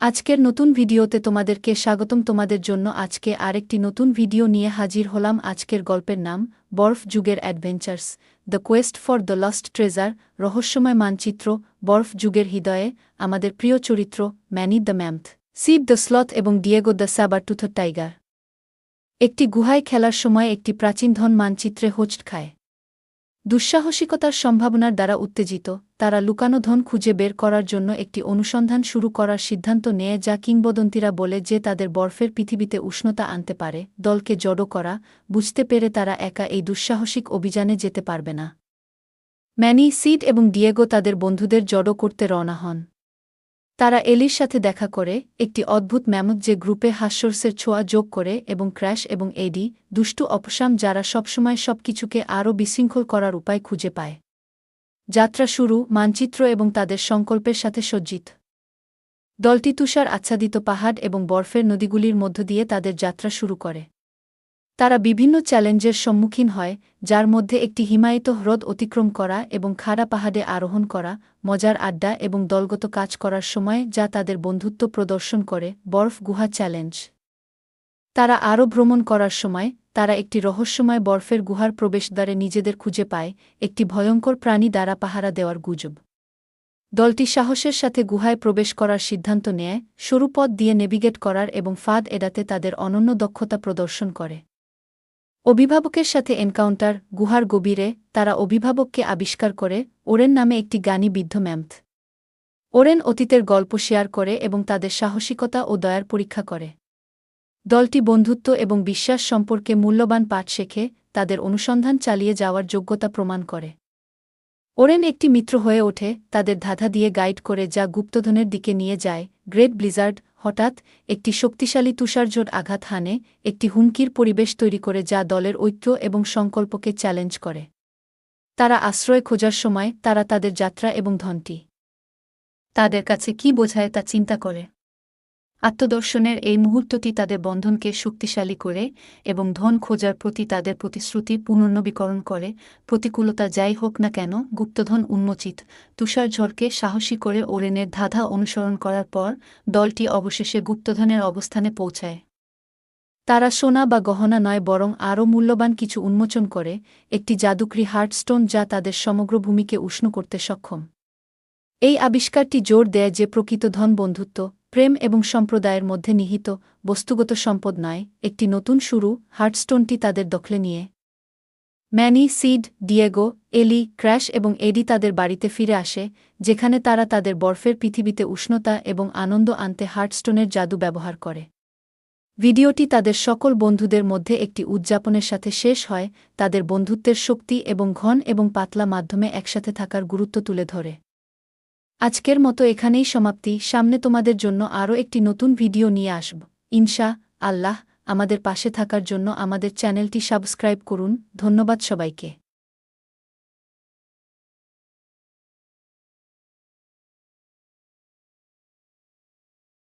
আজকের নতুন ভিডিওতে তোমাদেরকে স্বাগতম। তোমাদের জন্য আজকে আরেকটি নতুন ভিডিও নিয়ে হাজির হলাম। আজকের গল্পের নাম বরফ যুগের adventures, the quest for the lost treasure, রহস্যময় মানচিত্র। বরফ যুগের হৃদয়ে আমাদের প্রিয় চরিত্র Manny the mammoth, Sid the sloth এবং ডিয়েগো দ্য সাবারটুথ টাইগার একটি গুহায় খেলার সময় একটি প্রাচীন ধন মানচিত্রে হোঁচট খায়। দুঃসাহসিকতার সম্ভাবনার দ্বারা উত্তেজিত, তারা লুকানো ধন খুঁজে বের করার জন্য একটি অনুসন্ধান শুরু করার সিদ্ধান্ত নেয়, যা কিংবদন্তিরা বলে যে তাদের বরফের পৃথিবীতে উষ্ণতা আনতে পারে। দলকে জড়ো করা, বুঝতে পেরে তারা একা এই দুঃসাহসিক অভিযানে যেতে পারবে না। ম্যানি, সিড এবং ডিয়েগো তাদের বন্ধুদের জড়ো করতে রওনা হন। তারা এলির সাথে দেখা করে, একটি অদ্ভুত ম্যামথ যে গ্রুপে হাস্যরসের ছোঁয়া যোগ করে, এবং ক্র্যাশ এবং এডি, দুষ্টু অপসাম যারা সবসময় সবকিছুকে আরও বিশৃঙ্খল করার উপায় খুঁজে পায়। যাত্রা শুরু, মানচিত্র এবং তাদের সংকল্পের সাথে সজ্জিত। দলটি তুষার আচ্ছাদিত পাহাড় এবং বরফের নদীগুলির মধ্য দিয়ে তাদের যাত্রা শুরু করে। তারা বিভিন্ন চ্যালেঞ্জের সম্মুখীন হয়, যার মধ্যে একটি হিমায়িত হ্রদ অতিক্রম করা এবং খাড়া পাহাড়ে আরোহণ করা, মজার আড্ডা এবং দলগত কাজ করার সময় যা তাদের বন্ধুত্ব প্রদর্শন করে। বরফ গুহা চ্যালেঞ্জ। তারা আরও ভ্রমণ করার সময়, তারা একটি রহস্যময় বরফের গুহার প্রবেশদ্বারে নিজেদের খুঁজে পায়, একটি ভয়ঙ্কর প্রাণী দ্বারা পাহারা দেওয়ার গুজব। দলটি সাহসের সাথে গুহায় প্রবেশ করার সিদ্ধান্ত নেয়, সরু পথ দিয়ে নেভিগেট করার এবং ফাঁদ এড়াতে তাদের অনন্য দক্ষতা প্রদর্শন করে। অভিভাবকের সাথে এনকাউন্টার, গুহার গভীরে, তারা অভিভাবককে আবিষ্কার করে, ওরেন নামে একটি জ্ঞানী বৃদ্ধ ম্যামথ। ওরেন অতীতের গল্প শেয়ার করে এবং তাদের সাহসিকতা ও দয়ার পরীক্ষা করে। দলটি বন্ধুত্ব এবং বিশ্বাস সম্পর্কে মূল্যবান পাঠ শেখে, তাদের অনুসন্ধান চালিয়ে যাওয়ার যোগ্যতা প্রমাণ করে। ওরেন একটি মিত্র হয়ে ওঠে, তাদের ধাঁধা দিয়ে গাইড করে যা গুপ্তধনের দিকে নিয়ে যায়। গ্রেট ব্লিজার্ড, হঠাৎ একটি শক্তিশালী তুষারঝড় আঘাত হানে, একটি হুমকির পরিবেশ তৈরি করে যা দলের ঐক্য এবং সংকল্পকে চ্যালেঞ্জ করে। তারা আশ্রয় খোঁজার সময়, তারা তাদের যাত্রা এবং ধনটি তাদের কাছে কী বোঝায় তা চিন্তা করে। আত্মদর্শনের এই মুহূর্তটি তাদের বন্ধনকে শক্তিশালী করে এবং ধন খোঁজার প্রতি তাদের প্রতিশ্রুতি পুনর্নবীকরণ করে। প্রতিকূলতা যাই হোক না কেন, গুপ্তধন উন্মোচিত। তুষারঝড়কে সাহসী করে ওরেনের ধাঁধা অনুসরণ করার পর, দলটি অবশেষে গুপ্তধনের অবস্থানে পৌঁছায়। তারা সোনা বা গহনা নয়, বরং আরও মূল্যবান কিছু উন্মোচন করে, একটি জাদুকরী হার্টস্টোন যা তাদের সমগ্র ভূমিকে উষ্ণ করতে সক্ষম। এই আবিষ্কারটি জোর দেয় যে প্রকৃত ধন বন্ধুত্ব, প্রেম এবং সম্প্রদায়ের মধ্যে নিহিত, বস্তুগত সম্পদ নয়। একটি নতুন শুরু, হার্টস্টোনটি তাদের দখলে নিয়ে ম্যানি, সিড, ডিয়েগো, এলি, ক্র্যাশ এবং এডি তাদের বাড়িতে ফিরে আসে, যেখানে তারা তাদের বরফের পৃথিবীতে উষ্ণতা এবং আনন্দ আনতে হার্টস্টোনের জাদু ব্যবহার করে। ভিডিওটি তাদের সকল বন্ধুদের মধ্যে একটি উদযাপনের সাথে শেষ হয়, তাদের বন্ধুত্বের শক্তি এবং ঘন এবং পাতলা মাধ্যমে একসাথে থাকার গুরুত্ব তুলে ধরে। আজকের মতো এখানেই সমাপ্তি। সামনে তোমাদের জন্য আরও একটি নতুন ভিডিও নিয়ে আসব ইনশা আল্লাহ। আমাদের পাশে থাকার জন্য আমাদের চ্যানেলটি সাবস্ক্রাইব করুন। ধন্যবাদ সবাইকে।